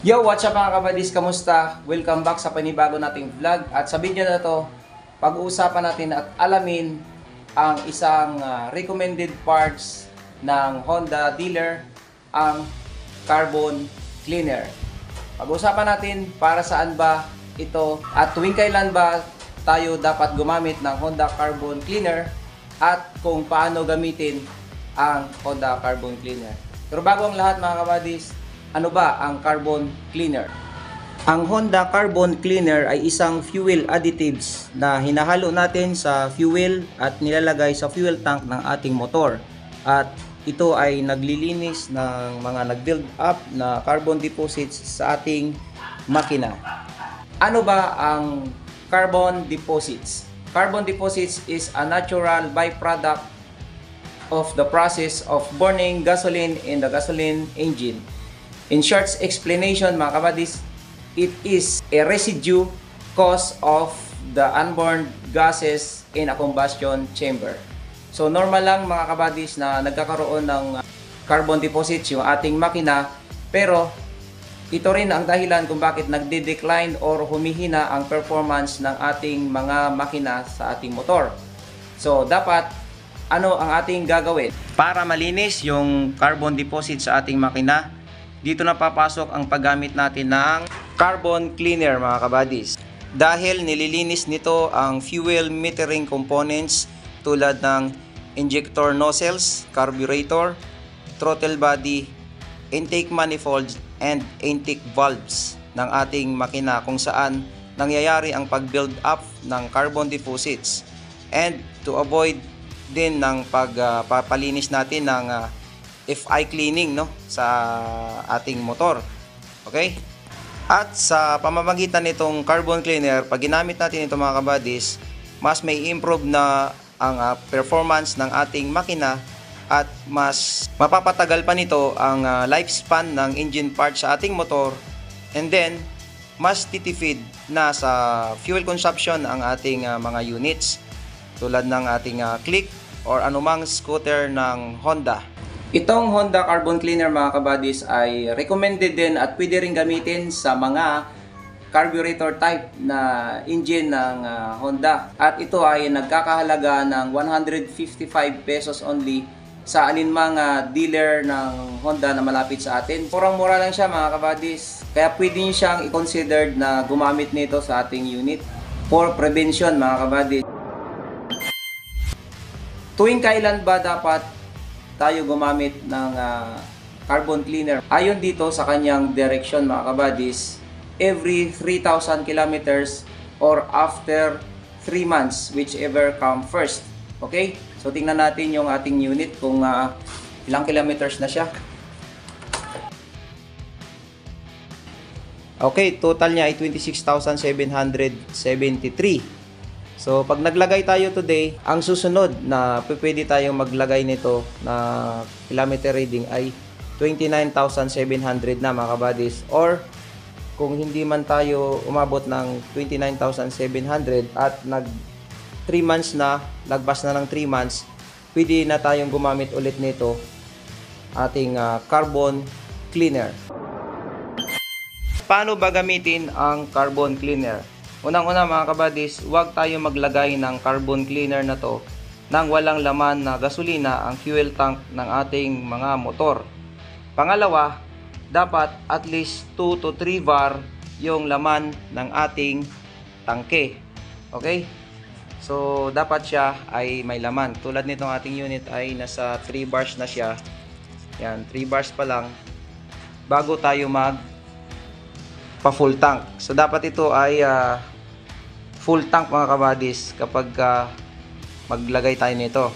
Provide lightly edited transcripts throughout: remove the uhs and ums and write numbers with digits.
Yo, what's up mga kabadis? Kamusta? Welcome back sa panibago nating vlog. At sa video na to, pag-uusapan natin at alamin ang isang recommended parts ng Honda dealer, ang carbon cleaner. Pag-uusapan natin para saan ba ito at tuwing kailan ba tayo dapat gumamit ng Honda carbon cleaner at kung paano gamitin ang Honda carbon cleaner. Pero bago ang lahat mga kabadis, ano ba ang carbon cleaner? Ang Honda carbon cleaner ay isang fuel additives na hinahalo natin sa fuel at nilalagay sa fuel tank ng ating motor. At ito ay naglilinis ng mga nag-build up na carbon deposits sa ating makina. Ano ba ang carbon deposits? Carbon deposits is a natural byproduct of the process of burning gasoline in the gasoline engine. In short explanation mga kabadis, it is a residue cause of the unburned gases in a combustion chamber. So normal lang mga kabadis na nagkakaroon ng carbon deposits yung ating makina, pero ito rin ang dahilan kung bakit nagde-decline or humihina ang performance ng ating mga makina sa ating motor. So dapat ano ang ating gagawin para malinis yung carbon deposit sa ating makina? Dito na papasok ang paggamit natin ng carbon cleaner mga kabadis. Dahil nililinis nito ang fuel metering components tulad ng injector nozzles, carburetor, throttle body, intake manifolds, and intake valves ng ating makina kung saan nangyayari ang pag-build up ng carbon deposits. And to avoid din ng pagpapalinis natin ng FI cleaning sa ating motor. Okay? At sa pamamagitan nitong carbon cleaner, pag ginamit natin ito mga kabadis, mas may improve na ang performance ng ating makina at mas mapapatagal pa nito ang lifespan ng engine part sa ating motor, and then mas titipid na sa fuel consumption ang ating mga units tulad ng ating click or anumang scooter ng Honda. Itong Honda Carbon Cleaner mga kabadis ay recommended din at pwede rin gamitin sa mga carburetor type na engine ng Honda. At ito ay nagkakahalaga ng 155 pesos only sa alinmang dealer ng Honda na malapit sa atin. Murang-mura lang siya mga kabadis. Kaya pwede nyo siyang i-consider na gumamit nito sa ating unit for prevention mga kabadis. Tuwing kailan ba dapat tayo gumamit ng carbon cleaner? Ayon dito sa kanyang direction mga kabadis, every 3,000 kilometers or after 3 months, whichever come first. Okay? So tingnan natin yung ating unit kung ilang kilometers na siya. Okay, total niya ay 26,773. So, pag naglagay tayo today, ang susunod na pwede tayong maglagay nito na kilometer reading ay 29,700 na mga kabadis. Or, kung hindi man tayo umabot ng 29,700 at nag 3 months na, lagpas na ng 3 months, pwede na tayong gumamit ulit nito ating carbon cleaner. Paano ba gamitin ang carbon cleaner? Unang-una mga kabadis, huwag tayo maglagay ng carbon cleaner na to nang walang laman na gasolina ang fuel tank ng ating mga motor. Pangalawa, dapat at least 2 to 3 bar yung laman ng ating tangke. Okay? So, dapat siya ay may laman. Tulad nitong ating unit ay nasa 3 bars na siya. Yan, 3 bars pa lang bago tayo pa full tank. So dapat ito ay full tank mga kabadis kapag maglagay tayo nito.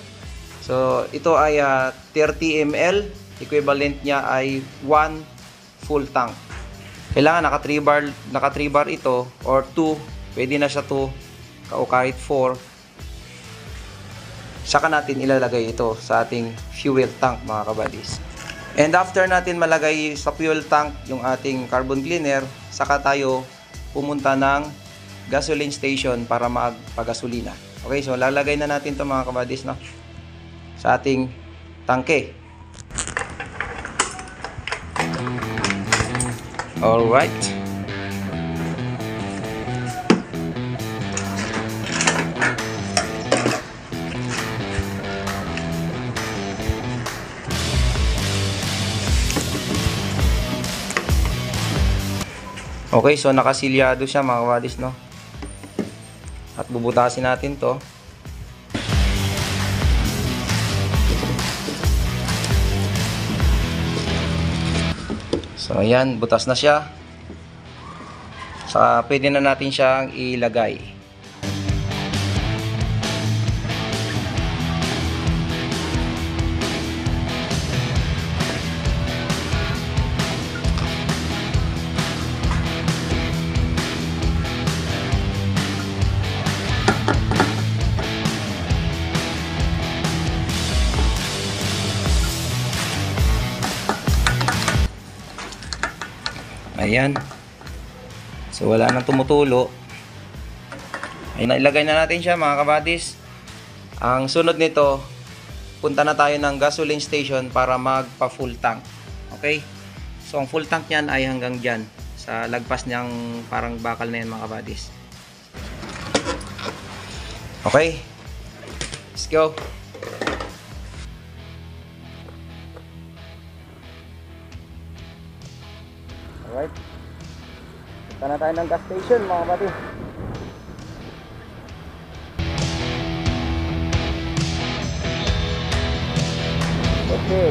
So ito ay 30 ml, equivalent niya ay 1 full tank. Kailangan naka 3 bar ito or 2, pwede na siya 2 o kahit 4. Saka natin ilalagay ito sa ating fuel tank mga kabadis. And after natin malagay sa fuel tank yung ating carbon cleaner, saka tayo pumunta ng gasoline station para magpagasolina. Okay, so lalagay na natin ito mga kabadis sa ating tangke. All right. Okay, so nakasilyado siya mga kabadis, no? At bubutasin natin to. So ayan, butas na siya. Saka pwede na natin siyang ilagay. Ayan. So wala nang tumutulo. Ay, nailagay na natin siya mga kabadis. Ang sunod nito, punta na tayo ng gasoline station para magpa full tank. Okay? So ang full tank niyan ay hanggang dyan. Sa lagpas niyang parang bakal na yan mga kabadis. Okay? Let's go! Alright. Punta na tayo ng gas station mga kapatid. Okay.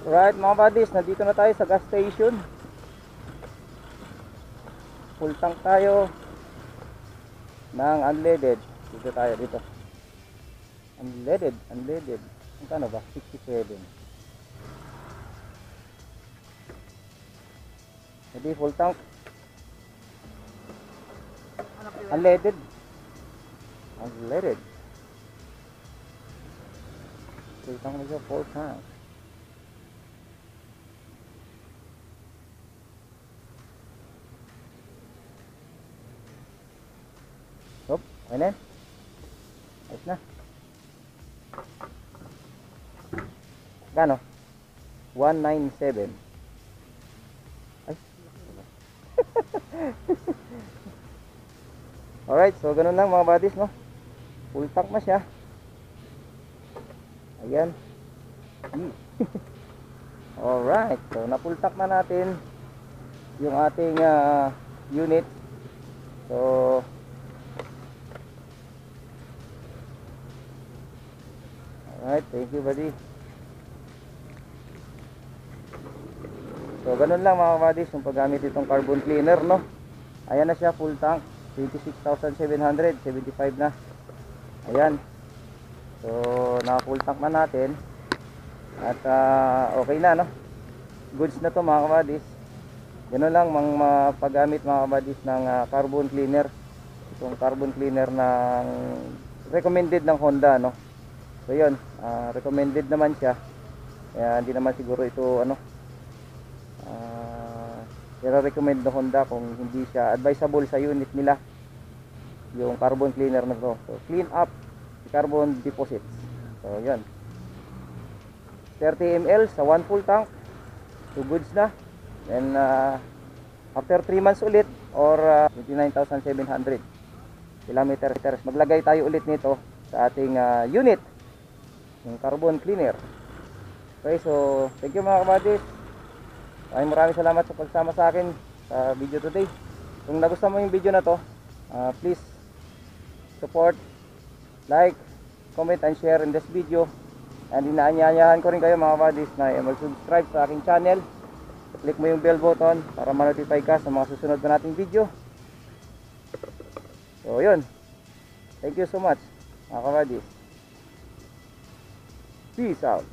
Alright mga buddies, nandito na tayo sa gas station. Full tank tayo ng unleaded. Dito tayo dito. Unleaded. Ano ba? 67. Hindi full tank. Unleaded. Full tank na siya, full tank. Hop, okay na. Ayos na. Gano? 197. Ay. Alright, so ganun lang mga buddies, no? Full tank na siya. Ayan. Alright, so na-full tank na natin yung ating unit. So alright, thank you buddy. So ganun lang mga buddies yung paggamit itong carbon cleaner, no? Ayan na siya, full tank, 26,775 na. Ayan. So na full tank na natin. At okay na, no? Goods na to mga buddies. Ganun lang mga paggamit mga buddies ng carbon cleaner. Itong carbon cleaner ng recommended ng Honda, no? So yun, recommended naman siya. Kaya hindi naman siguro ito i-recommend ng Honda kung hindi siya advisable sa unit nila yung carbon cleaner na to. So clean up the carbon deposits. So yun, 30 ml sa 1 full tank, 2 goods na. Then after 3 months ulit or 29,700 kilometers, maglagay tayo ulit nito sa ating unit yung carbon cleaner. Okay, so thank you mga kabadis. Maraming salamat sa pagsama sa akin sa video today. Kung nagustuhan mo yung video na to, please support, like, comment and share in this video. And inaanyayahan ko rin kayo mga kabadis na mag-subscribe sa aking channel. Click mo yung bell button para ma-notify ka sa mga susunod na nating video. So yun, thank you so much mga kabadis. Peace out.